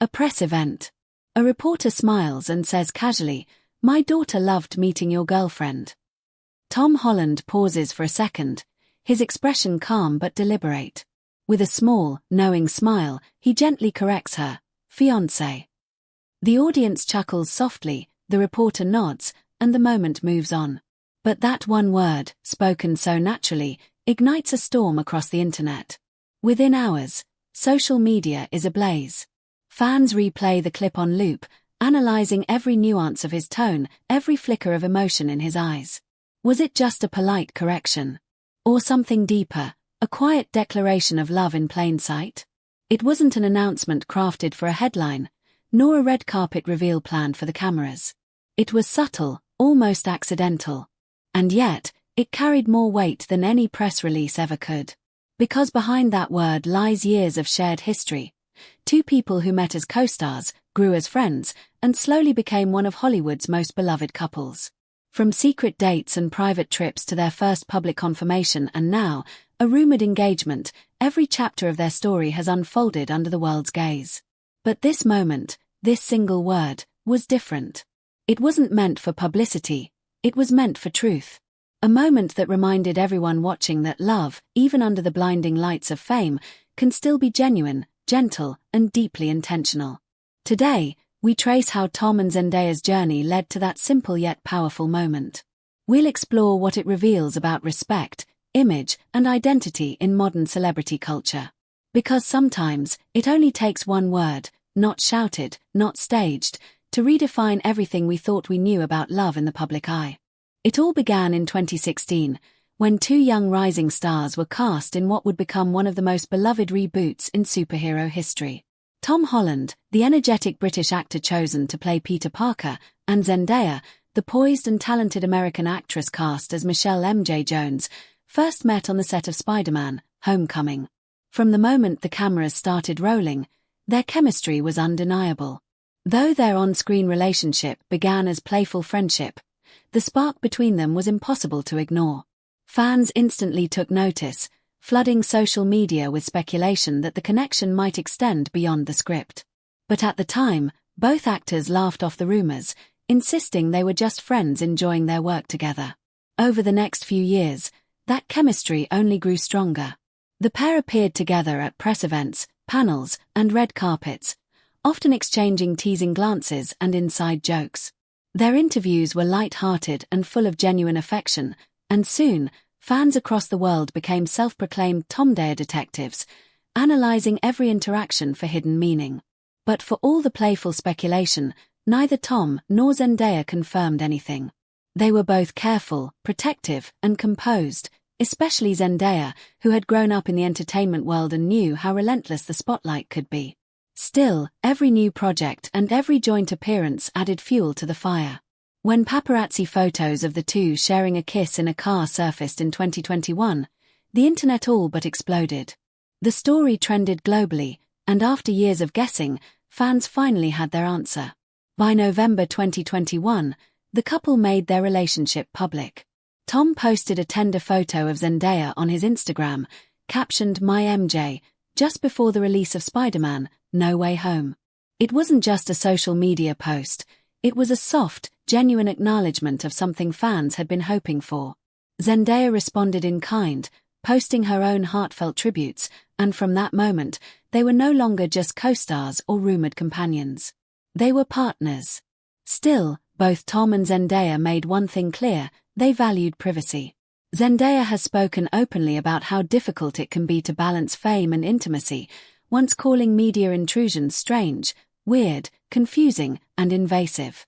A press event. A reporter smiles and says casually, "My daughter loved meeting your girlfriend." Tom Holland pauses for a second, his expression calm but deliberate. With a small, knowing smile, he gently corrects her, "Fiancée." The audience chuckles softly, the reporter nods, and the moment moves on. But that one word, spoken so naturally, ignites a storm across the internet. Within hours, social media is ablaze. Fans replay the clip on loop, analyzing every nuance of his tone, every flicker of emotion in his eyes. Was it just a polite correction? Or something deeper, a quiet declaration of love in plain sight? It wasn't an announcement crafted for a headline, nor a red carpet reveal planned for the cameras. It was subtle, almost accidental. And yet, it carried more weight than any press release ever could. Because behind that word lies years of shared history. Two people who met as co-stars, grew as friends, and slowly became one of Hollywood's most beloved couples. From secret dates and private trips to their first public confirmation and now, a rumored engagement, every chapter of their story has unfolded under the world's gaze. But this moment, this single word, was different. It wasn't meant for publicity, it was meant for truth. A moment that reminded everyone watching that love, even under the blinding lights of fame, can still be genuine, gentle, and deeply intentional. Today, we trace how Tom and Zendaya's journey led to that simple yet powerful moment. We'll explore what it reveals about respect, image, and identity in modern celebrity culture. Because sometimes, it only takes one word, not shouted, not staged, to redefine everything we thought we knew about love in the public eye. It all began in 2016, when two young rising stars were cast in what would become one of the most beloved reboots in superhero history. Tom Holland, the energetic British actor chosen to play Peter Parker, and Zendaya, the poised and talented American actress cast as Michelle M.J. Jones, first met on the set of Spiderman, Homecoming. From the moment the cameras started rolling, their chemistry was undeniable. Though their on-screen relationship began as playful friendship, the spark between them was impossible to ignore. Fans instantly took notice, flooding social media with speculation that the connection might extend beyond the script. But at the time, both actors laughed off the rumors, insisting they were just friends enjoying their work together. Over the next few years, that chemistry only grew stronger. The pair appeared together at press events, panels, and red carpets, often exchanging teasing glances and inside jokes. Their interviews were light-hearted and full of genuine affection, and soon, fans across the world became self-proclaimed Tomdaya detectives, analyzing every interaction for hidden meaning. But for all the playful speculation, neither Tom nor Zendaya confirmed anything. They were both careful, protective, and composed, especially Zendaya, who had grown up in the entertainment world and knew how relentless the spotlight could be. Still, every new project and every joint appearance added fuel to the fire. When paparazzi photos of the two sharing a kiss in a car surfaced in 2021, the internet all but exploded. The story trended globally, and after years of guessing, fans finally had their answer. By November 2021, the couple made their relationship public. Tom posted a tender photo of Zendaya on his Instagram, captioned "My MJ," just before the release of Spider-Man, No Way Home. It wasn't just a social media post, it was a soft, genuine acknowledgement of something fans had been hoping for. Zendaya responded in kind, posting her own heartfelt tributes, and from that moment, they were no longer just co-stars or rumored companions. They were partners. Still, both Tom and Zendaya made one thing clear: they valued privacy. Zendaya has spoken openly about how difficult it can be to balance fame and intimacy, once calling media intrusions strange, weird, confusing, and invasive.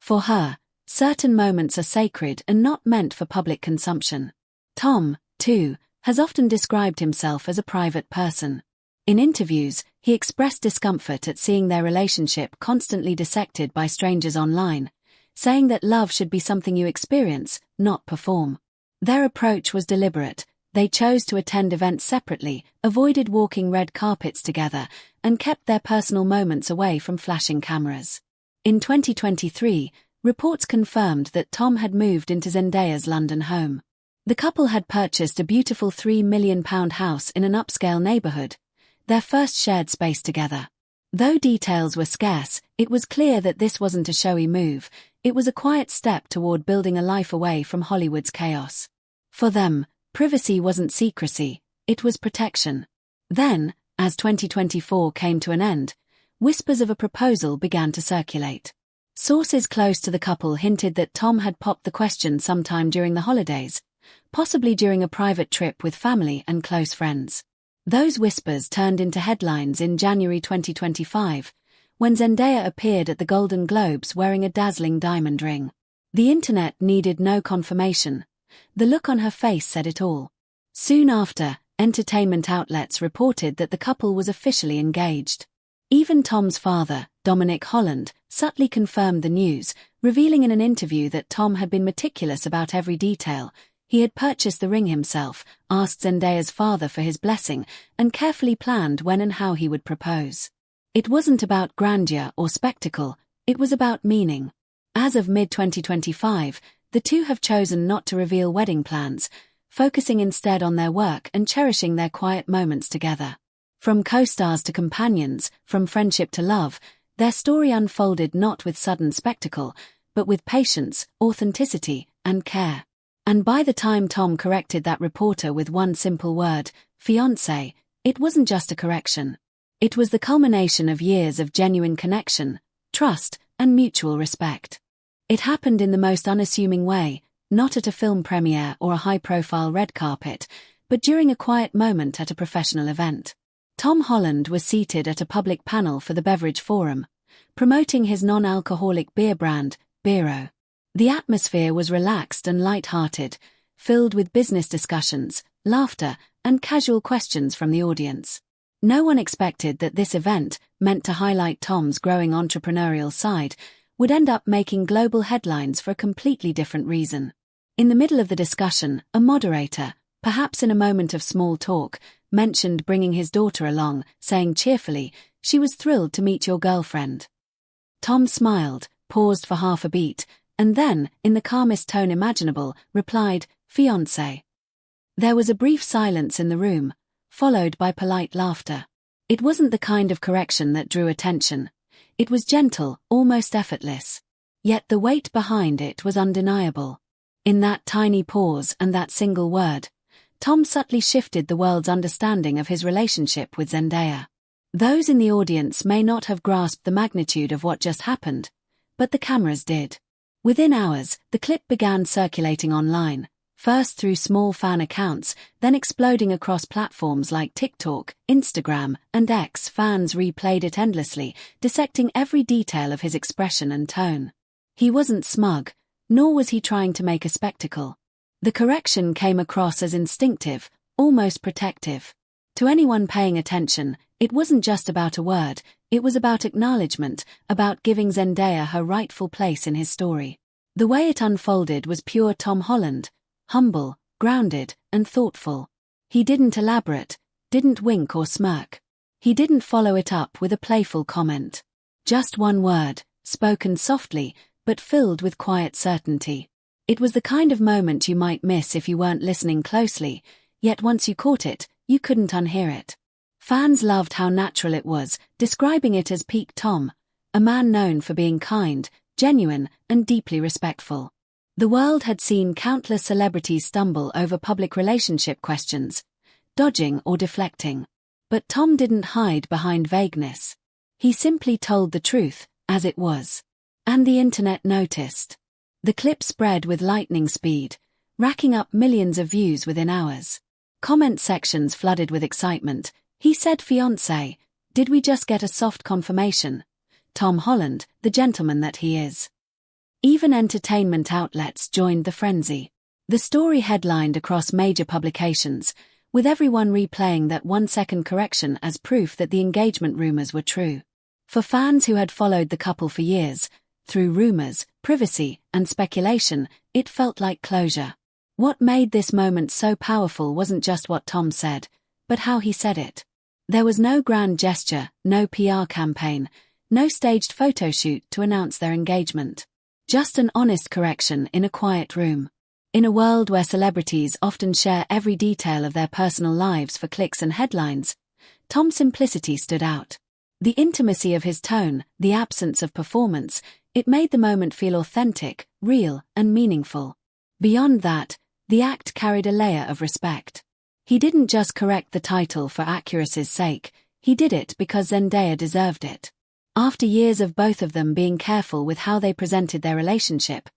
For her, certain moments are sacred and not meant for public consumption. Tom, too, has often described himself as a private person. In interviews, he expressed discomfort at seeing their relationship constantly dissected by strangers online, saying that love should be something you experience, not perform. Their approach was deliberate. They chose to attend events separately, avoided walking red carpets together, and kept their personal moments away from flashing cameras. In 2023, reports confirmed that Tom had moved into Zendaya's London home. The couple had purchased a beautiful £3 million house in an upscale neighbourhood, their first shared space together. Though details were scarce, it was clear that this wasn't a showy move, it was a quiet step toward building a life away from Hollywood's chaos. For them, privacy wasn't secrecy, it was protection. Then, as 2024 came to an end, whispers of a proposal began to circulate. Sources close to the couple hinted that Tom had popped the question sometime during the holidays, possibly during a private trip with family and close friends. Those whispers turned into headlines in January 2025, when Zendaya appeared at the Golden Globes wearing a dazzling diamond ring. The internet needed no confirmation. The look on her face said it all. Soon after, entertainment outlets reported that the couple was officially engaged. Even Tom's father, Holland, subtly confirmed the news, revealing in an interview that Tom had been meticulous about every detail. He had purchased the ring himself, asked Zendaya's father for his blessing, and carefully planned when and how he would propose. It wasn't about grandeur or spectacle, it was about meaning. As of mid-2025, the two have chosen not to reveal wedding plans, focusing instead on their work and cherishing their quiet moments together. From co-stars to companions, from friendship to love, their story unfolded not with sudden spectacle, but with patience, authenticity, and care. And by the time Tom corrected that reporter with one simple word, fiancée, it wasn't just a correction. It was the culmination of years of genuine connection, trust, and mutual respect. It happened in the most unassuming way, not at a film premiere or a high-profile red carpet, but during a quiet moment at a professional event. Tom Holland was seated at a public panel for the Beverage Forum, promoting his non-alcoholic beer brand, Beero. The atmosphere was relaxed and light-hearted, filled with business discussions, laughter, and casual questions from the audience. No one expected that this event, meant to highlight Tom's growing entrepreneurial side, would end up making global headlines for a completely different reason. In the middle of the discussion, a moderator, perhaps in a moment of small talk, mentioned bringing his daughter along, saying cheerfully, "She was thrilled to meet your girlfriend." Tom smiled, paused for half a beat, and then, in the calmest tone imaginable, replied, "Fiancé." There was a brief silence in the room, followed by polite laughter. It wasn't the kind of correction that drew attention. It was gentle, almost effortless. Yet the weight behind it was undeniable. In that tiny pause and that single word, Tom subtly shifted the world's understanding of his relationship with Zendaya. Those in the audience may not have grasped the magnitude of what just happened, but the cameras did. Within hours, the clip began circulating online, first through small fan accounts, then exploding across platforms like TikTok, Instagram, and X. Fans replayed it endlessly, dissecting every detail of his expression and tone. He wasn't smug, nor was he trying to make a spectacle. The correction came across as instinctive, almost protective. To anyone paying attention, it wasn't just about a word, it was about acknowledgement, about giving Zendaya her rightful place in his story. The way it unfolded was pure Tom Holland, humble, grounded, and thoughtful. He didn't elaborate, didn't wink or smirk. He didn't follow it up with a playful comment. Just one word, spoken softly, but filled with quiet certainty. It was the kind of moment you might miss if you weren't listening closely, yet once you caught it, you couldn't unhear it. Fans loved how natural it was, describing it as peak Tom, a man known for being kind, genuine, and deeply respectful. The world had seen countless celebrities stumble over public relationship questions, dodging or deflecting. But Tom didn't hide behind vagueness. He simply told the truth, as it was. And the internet noticed. The clip spread with lightning speed, racking up millions of views within hours. Comment sections flooded with excitement. "He said fiancé, did we just get a soft confirmation? Tom Holland, the gentleman that he is." Even entertainment outlets joined the frenzy. The story headlined across major publications, with everyone replaying that 1-second correction as proof that the engagement rumors were true. For fans who had followed the couple for years, through rumors, privacy, and speculation, it felt like closure. What made this moment so powerful wasn't just what Tom said, but how he said it. There was no grand gesture, no PR campaign, no staged photo shoot to announce their engagement. Just an honest correction in a quiet room. In a world where celebrities often share every detail of their personal lives for clicks and headlines, Tom's simplicity stood out. The intimacy of his tone, the absence of performance, it made the moment feel authentic, real, and meaningful. Beyond that, the act carried a layer of respect. He didn't just correct the title for accuracy's sake, he did it because Zendaya deserved it. After years of both of them being careful with how they presented their relationship,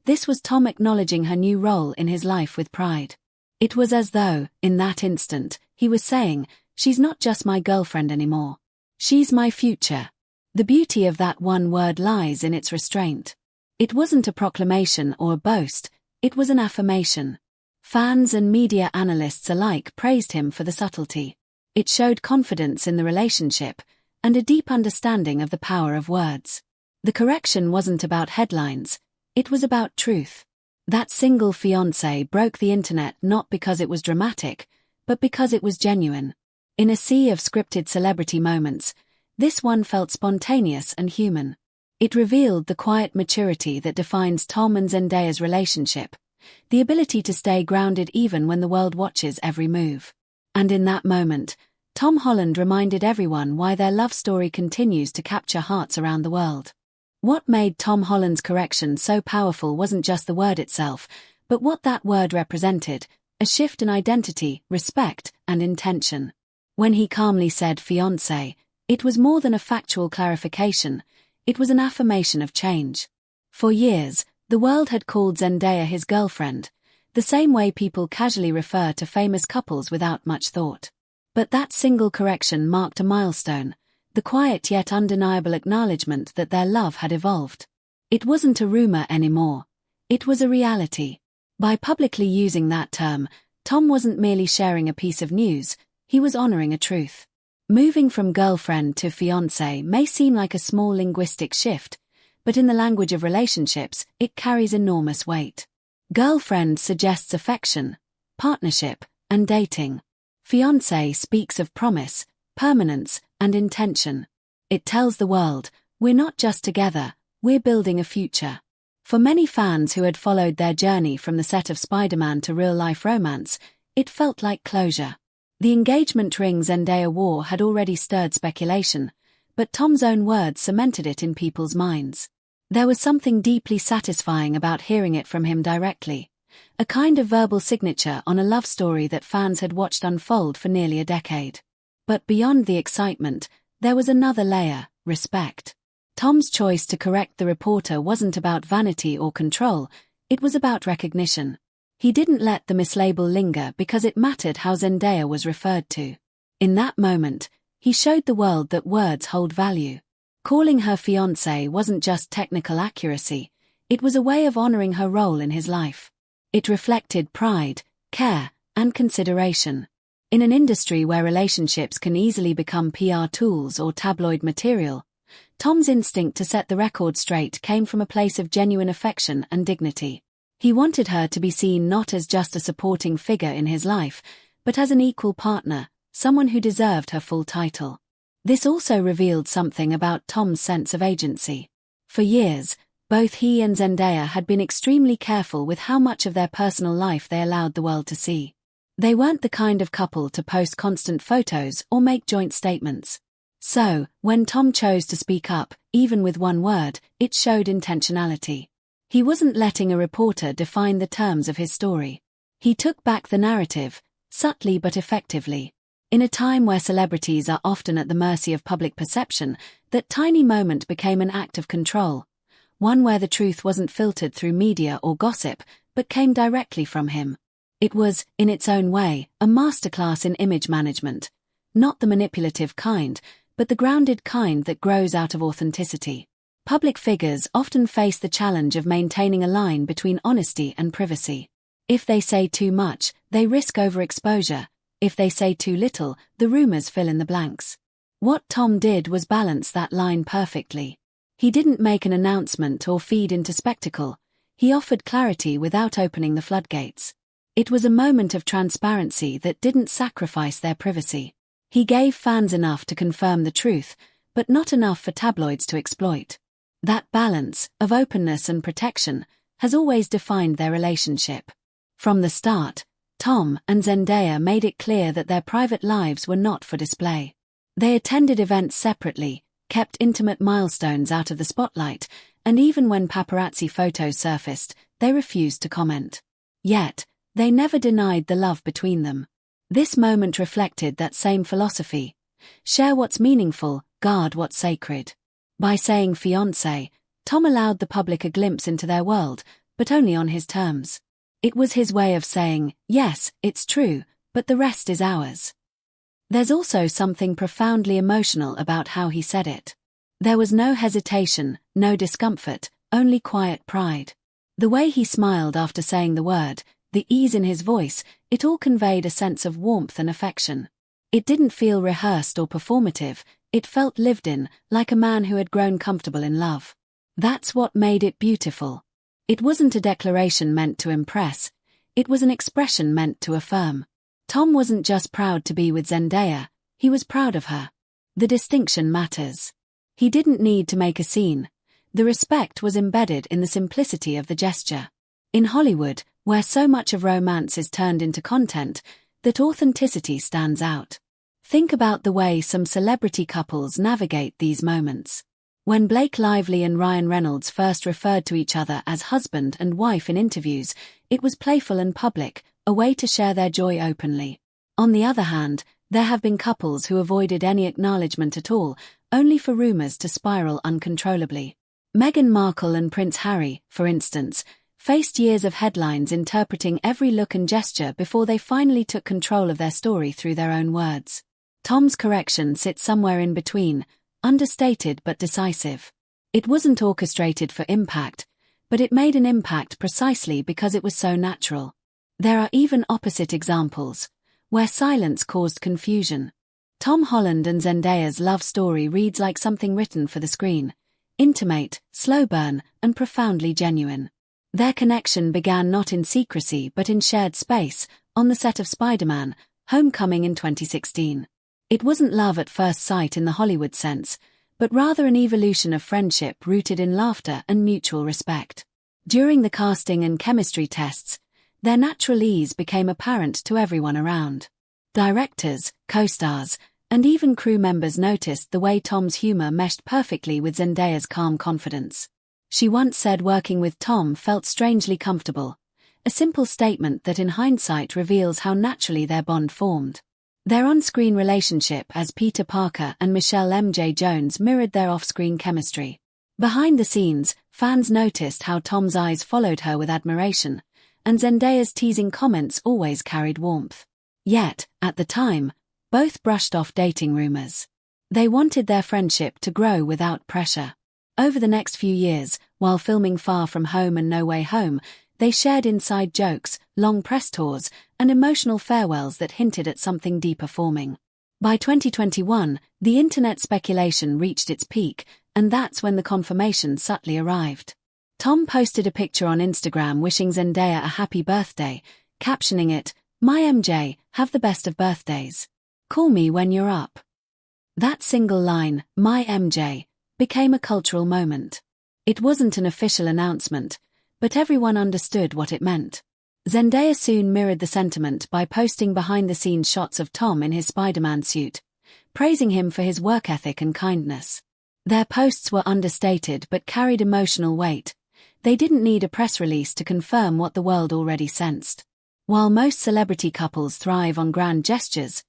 this was Tom acknowledging her new role in his life with pride. It was as though, in that instant, he was saying, "She's not just my girlfriend anymore. She's my future." The beauty of that one word lies in its restraint. It wasn't a proclamation or a boast, it was an affirmation. Fans and media analysts alike praised him for the subtlety. It showed confidence in the relationship, and a deep understanding of the power of words. The correction wasn't about headlines, it was about truth. That single fiancé broke the internet not because it was dramatic, but because it was genuine. In a sea of scripted celebrity moments, this one felt spontaneous and human. It revealed the quiet maturity that defines Tom and Zendaya's relationship, the ability to stay grounded even when the world watches every move. And in that moment, Tom Holland reminded everyone why their love story continues to capture hearts around the world. What made Tom Holland's correction so powerful wasn't just the word itself, but what that word represented, a shift in identity, respect, and intention. When he calmly said fiancé, it was more than a factual clarification, it was an affirmation of change. For years, the world had called Zendaya his girlfriend, the same way people casually refer to famous couples without much thought. But that single correction marked a milestone, the quiet yet undeniable acknowledgement that their love had evolved. It wasn't a rumor anymore, it was a reality. By publicly using that term, Tom wasn't merely sharing a piece of news, he was honoring a truth. Moving from girlfriend to fiancé may seem like a small linguistic shift, but in the language of relationships, it carries enormous weight. Girlfriend suggests affection, partnership, and dating. Fiancé speaks of promise, permanence, and intention. It tells the world, we're not just together, we're building a future. For many fans who had followed their journey from the set of Spiderman to real-life romance, it felt like closure. The engagement ring Zendaya wore had already stirred speculation, but Tom's own words cemented it in people's minds. There was something deeply satisfying about hearing it from him directly, a kind of verbal signature on a love story that fans had watched unfold for nearly a decade. But beyond the excitement, there was another layer, respect. Tom's choice to correct the reporter wasn't about vanity or control, it was about recognition. He didn't let the mislabel linger because it mattered how Zendaya was referred to. In that moment, he showed the world that words hold value. Calling her fiancé wasn't just technical accuracy, it was a way of honoring her role in his life. It reflected pride, care, and consideration. In an industry where relationships can easily become PR tools or tabloid material, Tom's instinct to set the record straight came from a place of genuine affection and dignity. He wanted her to be seen not as just a supporting figure in his life, but as an equal partner, someone who deserved her full title. This also revealed something about Tom's sense of agency. For years, both he and Zendaya had been extremely careful with how much of their personal life they allowed the world to see. They weren't the kind of couple to post constant photos or make joint statements. So, when Tom chose to speak up, even with one word, it showed intentionality. He wasn't letting a reporter define the terms of his story. He took back the narrative, subtly but effectively. In a time where celebrities are often at the mercy of public perception, that tiny moment became an act of control, one where the truth wasn't filtered through media or gossip, but came directly from him. It was, in its own way, a masterclass in image management, not the manipulative kind, but the grounded kind that grows out of authenticity. Public figures often face the challenge of maintaining a line between honesty and privacy. If they say too much, they risk overexposure. If they say too little, the rumors fill in the blanks. What Tom did was balance that line perfectly. He didn't make an announcement or feed into spectacle. He offered clarity without opening the floodgates. It was a moment of transparency that didn't sacrifice their privacy. He gave fans enough to confirm the truth, but not enough for tabloids to exploit. That balance, of openness and protection, has always defined their relationship. From the start, Tom and Zendaya made it clear that their private lives were not for display. They attended events separately, kept intimate milestones out of the spotlight, and even when paparazzi photos surfaced, they refused to comment. Yet, they never denied the love between them. This moment reflected that same philosophy. Share what's meaningful, guard what's sacred. By saying fiancée, Tom allowed the public a glimpse into their world, but only on his terms. It was his way of saying, yes, it's true, but the rest is ours. There's also something profoundly emotional about how he said it. There was no hesitation, no discomfort, only quiet pride. The way he smiled after saying the word, the ease in his voice, it all conveyed a sense of warmth and affection. It didn't feel rehearsed or performative, it felt lived in, like a man who had grown comfortable in love. That's what made it beautiful. It wasn't a declaration meant to impress, it was an expression meant to affirm. Tom wasn't just proud to be with Zendaya, he was proud of her. The distinction matters. He didn't need to make a scene. The respect was embedded in the simplicity of the gesture. In Hollywood, where so much of romance is turned into content, that authenticity stands out. Think about the way some celebrity couples navigate these moments. When Blake Lively and Ryan Reynolds first referred to each other as husband and wife in interviews, it was playful and public, a way to share their joy openly. On the other hand, there have been couples who avoided any acknowledgement at all, only for rumors to spiral uncontrollably. Meghan Markle and Prince Harry, for instance, faced years of headlines interpreting every look and gesture before they finally took control of their story through their own words. Tom's correction sits somewhere in between, understated but decisive. It wasn't orchestrated for impact, but it made an impact precisely because it was so natural. There are even opposite examples, where silence caused confusion. Tom Holland and Zendaya's love story reads like something written for the screen. Intimate, slow burn, and profoundly genuine. Their connection began not in secrecy but in shared space, on the set of Spiderman, Homecoming in 2016. It wasn't love at first sight in the Hollywood sense, but rather an evolution of friendship rooted in laughter and mutual respect. During the casting and chemistry tests, their natural ease became apparent to everyone around. Directors, co-stars, and even crew members noticed the way Tom's humor meshed perfectly with Zendaya's calm confidence. She once said working with Tom felt strangely comfortable, a simple statement that in hindsight reveals how naturally their bond formed. Their on-screen relationship as Peter Parker and Michelle MJ Jones mirrored their off-screen chemistry. Behind the scenes, fans noticed how Tom's eyes followed her with admiration, and Zendaya's teasing comments always carried warmth. Yet, at the time, both brushed off dating rumors. They wanted their friendship to grow without pressure. Over the next few years, while filming Far From Home and No Way Home, they shared inside jokes, long press tours, and emotional farewells that hinted at something deeper forming. By 2021, the internet speculation reached its peak, and that's when the confirmation subtly arrived. Tom posted a picture on Instagram wishing Zendaya a happy birthday, captioning it, "My MJ, have the best of birthdays. Call me when you're up." That single line, "My MJ," became a cultural moment. It wasn't an official announcement, but everyone understood what it meant. Zendaya soon mirrored the sentiment by posting behind-the-scenes shots of Tom in his Spider-Man suit, praising him for his work ethic and kindness. Their posts were understated but carried emotional weight. They didn't need a press release to confirm what the world already sensed. While most celebrity couples thrive on grand gestures,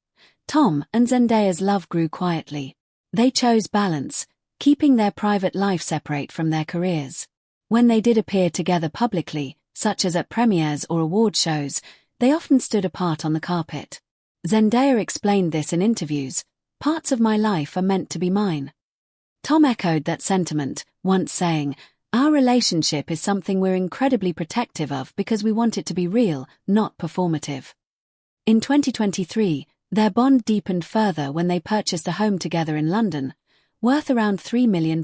Tom and Zendaya's love grew quietly. They chose balance, keeping their private life separate from their careers. When they did appear together publicly, such as at premieres or award shows, they often stood apart on the carpet. Zendaya explained this in interviews, "Parts of my life are meant to be mine." Tom echoed that sentiment, once saying, "Our relationship is something we're incredibly protective of because we want it to be real, not performative." In 2023, their bond deepened further when they purchased a home together in London, worth around £3 million.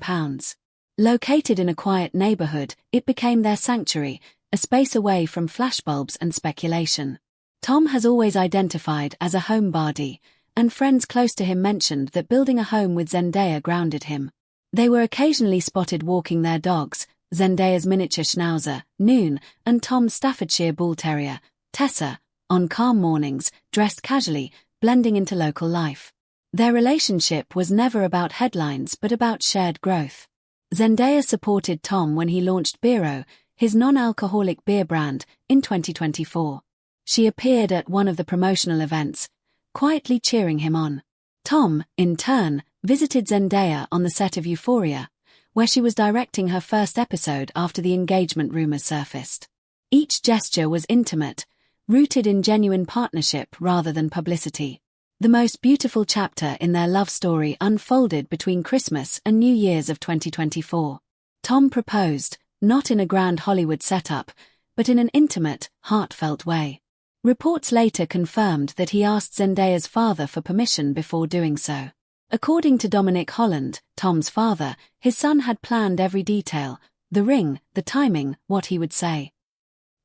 Located in a quiet neighborhood, it became their sanctuary, a space away from flashbulbs and speculation. Tom has always identified as a homebody, and friends close to him mentioned that building a home with Zendaya grounded him. They were occasionally spotted walking their dogs, Zendaya's miniature schnauzer, Noon, and Tom's Staffordshire Bull Terrier, Tessa, on calm mornings, dressed casually, blending into local life. Their relationship was never about headlines but about shared growth. Zendaya supported Tom when he launched Biro, his non-alcoholic beer brand, in 2024. She appeared at one of the promotional events, quietly cheering him on. Tom, in turn, visited Zendaya on the set of Euphoria, where she was directing her first episode after the engagement rumors surfaced. Each gesture was intimate, rooted in genuine partnership rather than publicity. The most beautiful chapter in their love story unfolded between Christmas and New Year's of 2024. Tom proposed, not in a grand Hollywood setup, but in an intimate, heartfelt way. Reports later confirmed that he asked Zendaya's father for permission before doing so. According to Holland, Tom's father, his son had planned every detail: the ring, the timing, what he would say.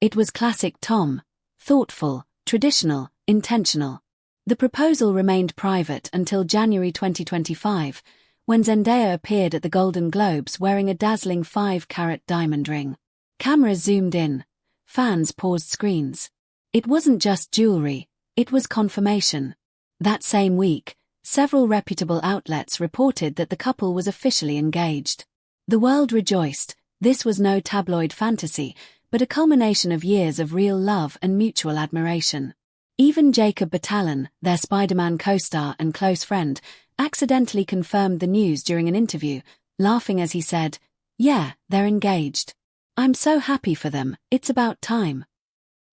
It was classic Tom: thoughtful, traditional, intentional. The proposal remained private until January 2025, when Zendaya appeared at the Golden Globes wearing a dazzling 5-carat diamond ring. Cameras zoomed in. Fans paused screens. It wasn't just jewelry, it was confirmation. That same week, several reputable outlets reported that the couple was officially engaged. The world rejoiced. This was no tabloid fantasy, but a culmination of years of real love and mutual admiration. Even Jacob Batalon, their Spiderman co-star and close friend, accidentally confirmed the news during an interview, laughing as he said, "Yeah, they're engaged. I'm so happy for them, it's about time."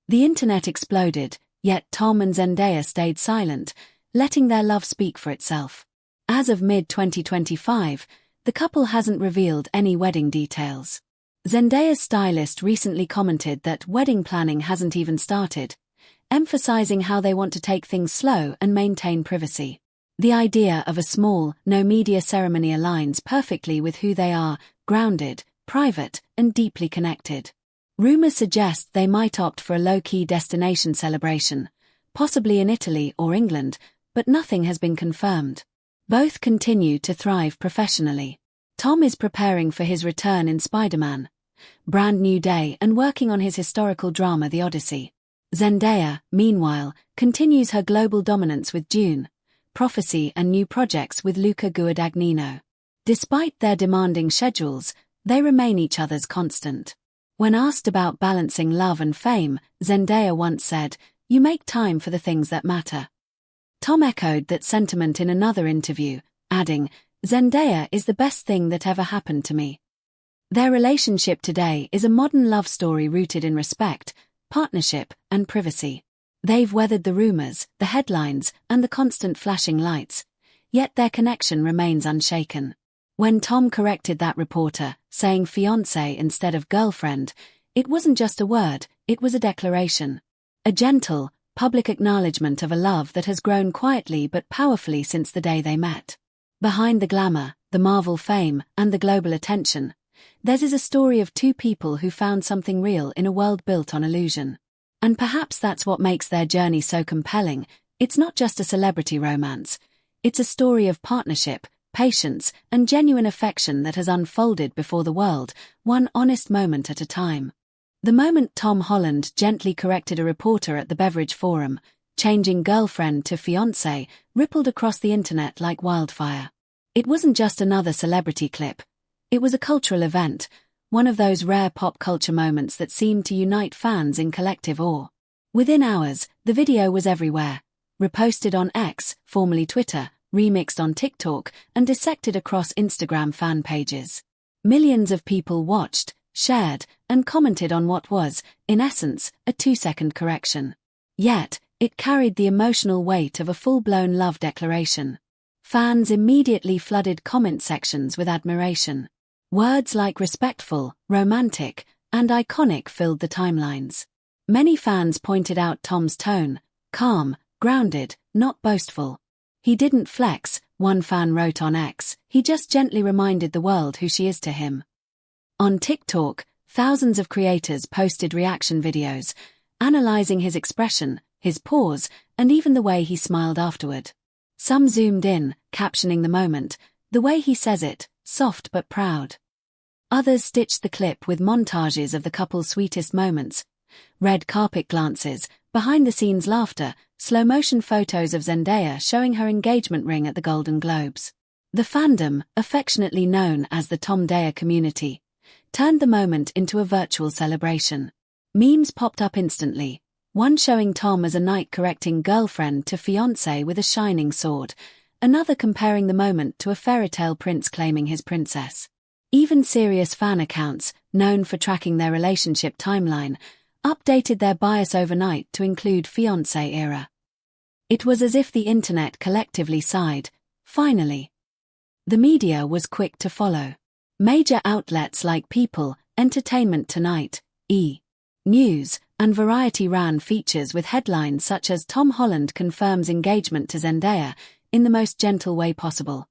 The internet exploded, yet Tom and Zendaya stayed silent, letting their love speak for itself. As of mid-2025, the couple hasn't revealed any wedding details. Zendaya's stylist recently commented that wedding planning hasn't even started, emphasizing how they want to take things slow and maintain privacy. The idea of a small, no-media ceremony aligns perfectly with who they are: grounded, private, and deeply connected. Rumors suggest they might opt for a low-key destination celebration, possibly in Italy or England, but nothing has been confirmed. Both continue to thrive professionally. Tom is preparing for his return in Spiderman, Brand New Day, and working on his historical drama The Odyssey. Zendaya, meanwhile, continues her global dominance with Dune, Prophecy, and new projects with Luca Guadagnino. Despite their demanding schedules, they remain each other's constant. When asked about balancing love and fame, Zendaya once said, "You make time for the things that matter." Tom echoed that sentiment in another interview, adding, "Zendaya is the best thing that ever happened to me." Their relationship today is a modern love story rooted in respect, partnership, and privacy. They've weathered the rumors, the headlines, and the constant flashing lights, yet their connection remains unshaken. When Tom corrected that reporter, saying fiancée instead of girlfriend, it wasn't just a word, it was a declaration. A gentle, public acknowledgement of a love that has grown quietly but powerfully since the day they met. Behind the glamour, the Marvel fame, and the global attention, theirs is a story of two people who found something real in a world built on illusion. And perhaps that's what makes their journey so compelling. It's not just a celebrity romance. It's a story of partnership, patience, and genuine affection that has unfolded before the world, one honest moment at a time. The moment Tom Holland gently corrected a reporter at the Beverage Forum, changing girlfriend to fiancé, rippled across the internet like wildfire. It wasn't just another celebrity clip. It was a cultural event, one of those rare pop culture moments that seemed to unite fans in collective awe. Within hours, the video was everywhere, reposted on X, formerly Twitter, remixed on TikTok, and dissected across Instagram fan pages. Millions of people watched, shared, and commented on what was, in essence, a 2-second correction. Yet, it carried the emotional weight of a full-blown love declaration. Fans immediately flooded comment sections with admiration. Words like respectful, romantic, and iconic filled the timelines. Many fans pointed out Tom's tone: calm, grounded, not boastful. "He didn't flex," one fan wrote on X, "he just gently reminded the world who she is to him." On TikTok, thousands of creators posted reaction videos, analyzing his expression, his pause, and even the way he smiled afterward. Some zoomed in, captioning the moment, "The way he says it, soft but proud." Others stitched the clip with montages of the couple's sweetest moments: red carpet glances, behind-the-scenes laughter, slow-motion photos of Zendaya showing her engagement ring at the Golden Globes. The fandom, affectionately known as the Tomdaya community, turned the moment into a virtual celebration. Memes popped up instantly, one showing Tom as a knight correcting girlfriend to fiancée with a shining sword, another comparing the moment to a fairy-tale prince claiming his princess. Even serious fan accounts, known for tracking their relationship timeline, updated their bias overnight to include fiancé era. It was as if the internet collectively sighed, finally. The media was quick to follow. Major outlets like People, Entertainment Tonight, E! News, and Variety ran features with headlines such as Tom Holland confirms engagement to Zendaya in the most gentle way possible.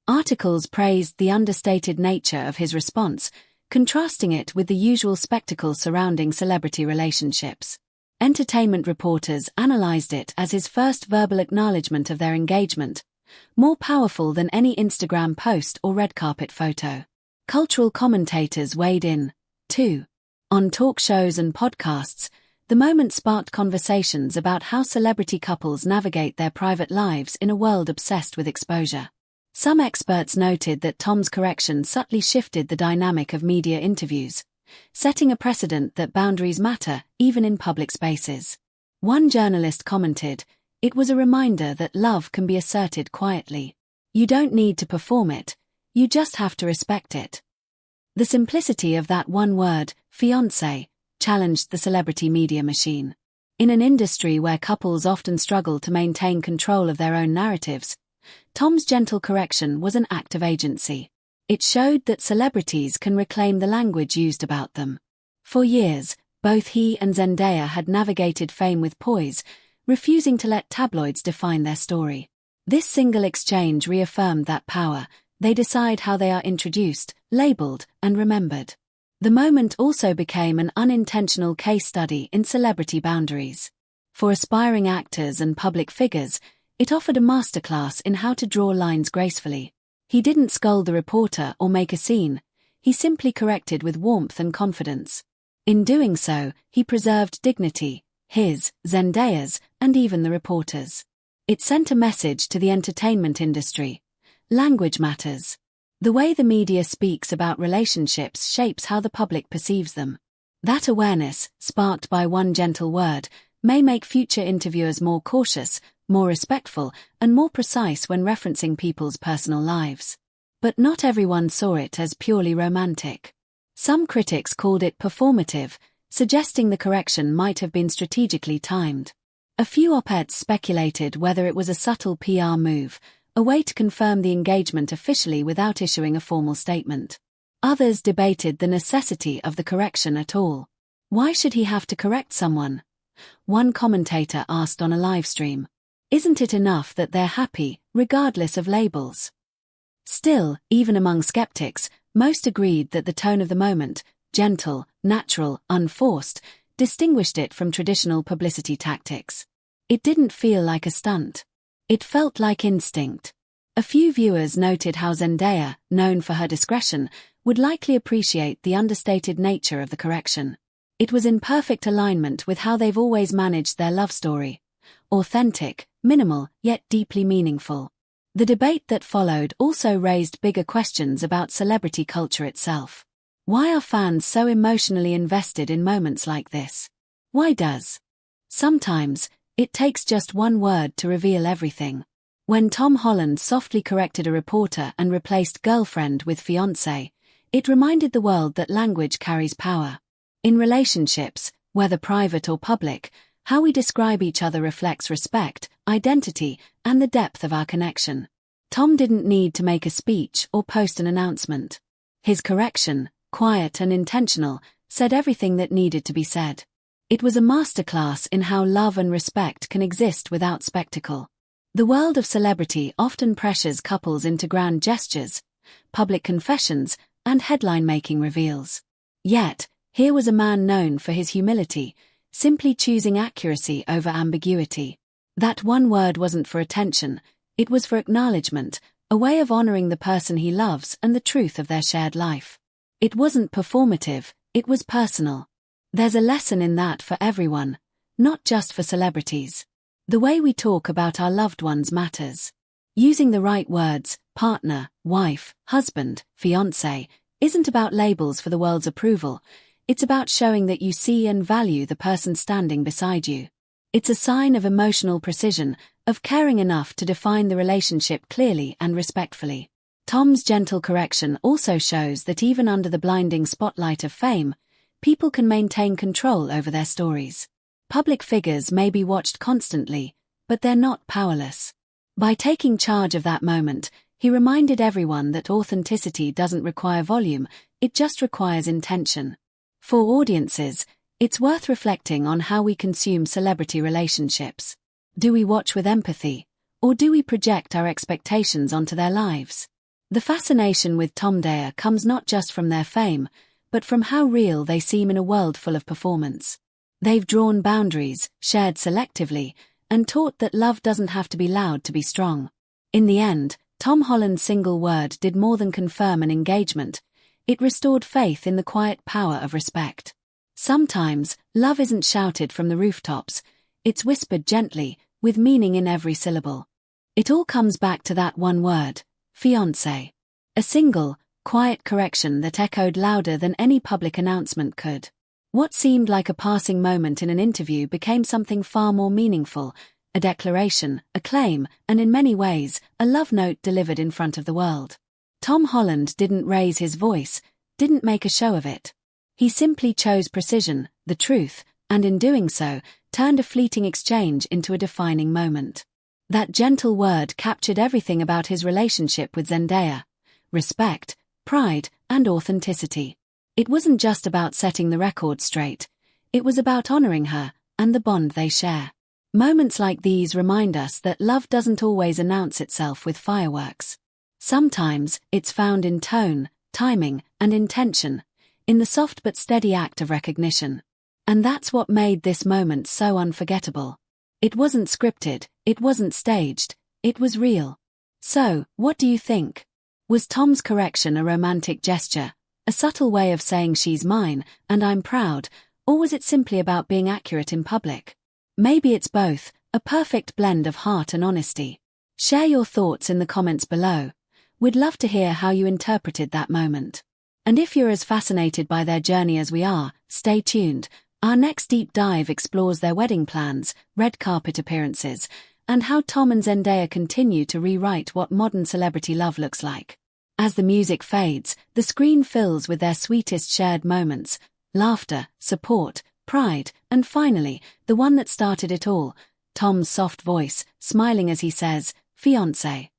Articles praised the understated nature of his response, contrasting it with the usual spectacle surrounding celebrity relationships. Entertainment reporters analyzed it as his first verbal acknowledgement of their engagement, more powerful than any Instagram post or red carpet photo. Cultural commentators weighed in, too. On talk shows and podcasts, the moment sparked conversations about how celebrity couples navigate their private lives in a world obsessed with exposure. Some experts noted that Tom's correction subtly shifted the dynamic of media interviews, setting a precedent that boundaries matter, even in public spaces. One journalist commented, "It was a reminder that love can be asserted quietly. You don't need to perform it, you just have to respect it." The simplicity of that one word, fiancé, challenged the celebrity media machine. In an industry where couples often struggle to maintain control of their own narratives, Tom's gentle correction was an act of agency. It showed that celebrities can reclaim the language used about them. For years, both he and Zendaya had navigated fame with poise, refusing to let tabloids define their story. This single exchange reaffirmed that power. They decide how they are introduced, labeled, and remembered. The moment also became an unintentional case study in celebrity boundaries. For aspiring actors and public figures, it offered a masterclass in how to draw lines gracefully. He didn't scold the reporter or make a scene, he simply corrected with warmth and confidence. In doing so, he preserved dignity, his, Zendaya's, and even the reporters. It sent a message to the entertainment industry. Language matters. The way the media speaks about relationships shapes how the public perceives them. That awareness, sparked by one gentle word, may make future interviewers more cautious, more respectful, and more precise when referencing people's personal lives. But not everyone saw it as purely romantic. Some critics called it performative, suggesting the correction might have been strategically timed. A few op-eds speculated whether it was a subtle PR move, a way to confirm the engagement officially without issuing a formal statement. Others debated the necessity of the correction at all. Why should he have to correct someone? One commentator asked on a livestream. Isn't it enough that they're happy, regardless of labels? Still, even among skeptics, most agreed that the tone of the moment, gentle, natural, unforced, distinguished it from traditional publicity tactics. It didn't feel like a stunt. It felt like instinct. A few viewers noted how Zendaya, known for her discretion, would likely appreciate the understated nature of the correction. It was in perfect alignment with how they've always managed their love story. Authentic, minimal, yet deeply meaningful. The debate that followed also raised bigger questions about celebrity culture itself. Why are fans so emotionally invested in moments like this? Why does? Sometimes, it takes just one word to reveal everything. When Tom Holland softly corrected a reporter and replaced girlfriend with fiancé, it reminded the world that language carries power. In relationships, whether private or public, how we describe each other reflects respect, identity, and the depth of our connection. Tom didn't need to make a speech or post an announcement. His correction, quiet and intentional, said everything that needed to be said. It was a masterclass in how love and respect can exist without spectacle. The world of celebrity often pressures couples into grand gestures, public confessions, and headline-making reveals. Yet, here was a man known for his humility, simply choosing accuracy over ambiguity. That one word wasn't for attention, it was for acknowledgement, a way of honoring the person he loves and the truth of their shared life. It wasn't performative, it was personal. There's a lesson in that for everyone, not just for celebrities. The way we talk about our loved ones matters. Using the right words, partner, wife, husband, fiancé, isn't about labels for the world's approval. It's about showing that you see and value the person standing beside you. It's a sign of emotional precision, of caring enough to define the relationship clearly and respectfully. Tom's gentle correction also shows that even under the blinding spotlight of fame, people can maintain control over their stories. Public figures may be watched constantly, but they're not powerless. By taking charge of that moment, he reminded everyone that authenticity doesn't require volume, it just requires intention. For audiences, it's worth reflecting on how we consume celebrity relationships. Do we watch with empathy, or do we project our expectations onto their lives? The fascination with Tomdaya comes not just from their fame, but from how real they seem in a world full of performance. They've drawn boundaries, shared selectively, and taught that love doesn't have to be loud to be strong. In the end, Tom Holland's single word did more than confirm an engagement. It restored faith in the quiet power of respect. Sometimes, love isn't shouted from the rooftops, it's whispered gently, with meaning in every syllable. It all comes back to that one word, fiancé. A single, quiet correction that echoed louder than any public announcement could. What seemed like a passing moment in an interview became something far more meaningful, a declaration, a claim, and in many ways, a love note delivered in front of the world. Tom Holland didn't raise his voice, didn't make a show of it. He simply chose precision, the truth, and in doing so, turned a fleeting exchange into a defining moment. That gentle word captured everything about his relationship with Zendaya: respect, pride, and authenticity. It wasn't just about setting the record straight, it was about honoring her, and the bond they share. Moments like these remind us that love doesn't always announce itself with fireworks. Sometimes, it's found in tone, timing, and intention, in the soft but steady act of recognition. And that's what made this moment so unforgettable. It wasn't scripted, it wasn't staged, it was real. So, what do you think? Was Tom's correction a romantic gesture, a subtle way of saying she's mine, and I'm proud, or was it simply about being accurate in public? Maybe it's both, a perfect blend of heart and honesty. Share your thoughts in the comments below. We'd love to hear how you interpreted that moment. And if you're as fascinated by their journey as we are, stay tuned. Our next deep dive explores their wedding plans, red carpet appearances, and how Tom and Zendaya continue to rewrite what modern celebrity love looks like. As the music fades, the screen fills with their sweetest shared moments: laughter, support, pride, and finally, the one that started it all, Tom's soft voice, smiling as he says, "Fiancé."